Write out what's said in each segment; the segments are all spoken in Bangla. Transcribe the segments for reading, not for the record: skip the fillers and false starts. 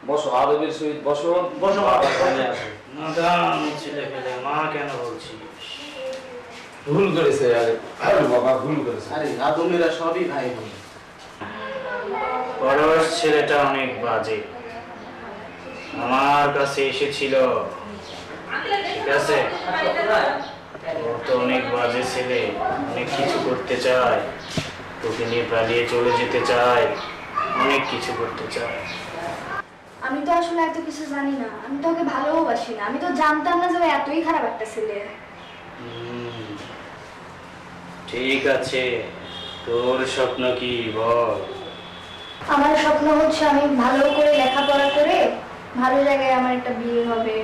বসো, আদবের সহিত বসো। বসো। সামনে আসো। মাদাম ছেলে ফেলে মা কেন বলছিস? ভুল করেছে আরে বাবা, ভুল করেছে। আরে আদমেরা সবই ভাই বোন। পরশ ছেলেটা অনেক বাজে, আমার কাছে এসেছিল, ঠিক আছে? ও তো অনেক বাজে ছেলে, অনেক কিছু করতে চায়, তোকে নিয়ে পালিয়ে চলে যেতে চায়, অনেক কিছু করতে চায়। আমি তো আসলে এত কিছু জানি না, আমি তো ওকে ভালোবাসি না, আমি তো জানতাম না যে ও এতই খারাপ একটা ছেলে। হুম, ঠিক আছে, তোর স্বপ্ন কি বল? আমার স্বপ্ন হচ্ছে আমি ভালো করে লেখাপড়া করে ভালো জায়গায় আমার একটা বিয়ে হবে,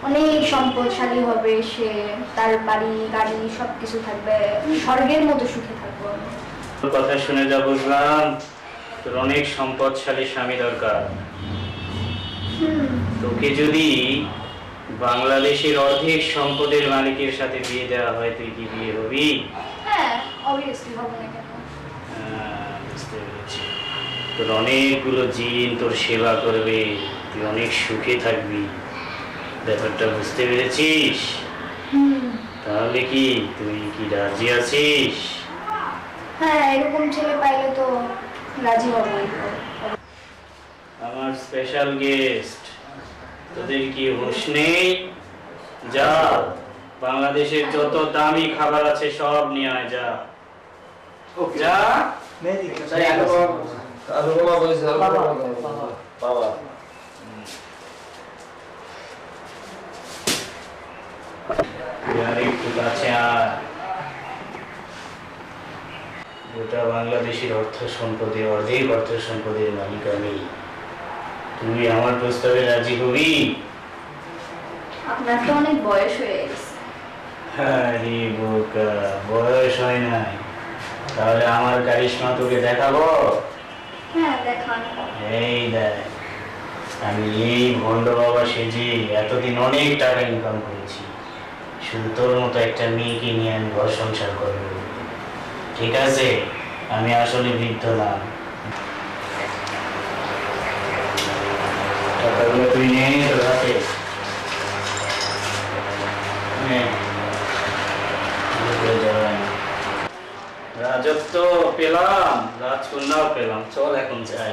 অনেক সম্পদশালী হবে সে, তার বাড়ি গাড়ি সবকিছু থাকবে, আমি স্বর্গের মতো সুখে থাকবো আমি। তোর কথা শুনে যা বুঝলাম তোর অনেক সম্পদশালী স্বামী দরকার। তোকে যদি বাংলাদেশের অর্ধেক সম্পদের মালিকের সাথে বিয়ে দেওয়া হয়, তুই কি বিয়ে হবি? হ্যাঁ অবভিয়াসলি হবে না কেন। বুঝতে পেরেছি। তোর অনেকগুলো জিন তোর সেবা করবে, তুই অনেক সুখে থাকবি, ব্যাপারটা বুঝতে পেরেছিস? তাহলে কি তুই কি রাজি আছিস? হ্যাঁ এরকম ছেলে পাইলে তো রাজি হবই। আমার স্পেশাল গেস্ট, তোদের কি হুঁশ নেই? যা, বাংলাদেশের যত দামি খাবার আছে সব নিয়ে আয়, যা যা। আরে বাবা বলেছে, আরে বাবা বাবা আর একটু কাছে আয়। গোটা বাংলাদেশের অর্থ সম্পদে অর্ধেক অর্থ সম্পদের মালিক আমি, তুই আমার প্রস্তাবে রাজি হবি? আপনার তো অনেক বয়স হয়ে গেছে। আরে বোকা, বয়স হয় নাই, তাহলে আমার কারিশমা তোকে দেখাবো। হ্যাঁ দেখান। এই দেখ, আমি এই ভণ্ড বাবা সেজে এতদিন অনেক টাকা ইনকাম করেছি, শুধু তোর মতো একটা মেয়েকে নিয়ে আমি ঘর সংসার করবো, ঠিক আছে? আমি আসলে বৃদ্ধ না। টাকাগুলো তুই নে তোর হাতে, নে। ভুলে যাবে না। রাজত্ব পেলাম, রাজকন্যাও পেলাম, চল এখন যাই।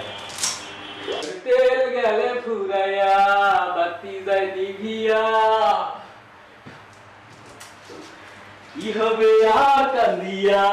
তেল গেলে ফুরাইয়া বাতি যায় নিভিয়া, কি হবে আর কান্দিয়া।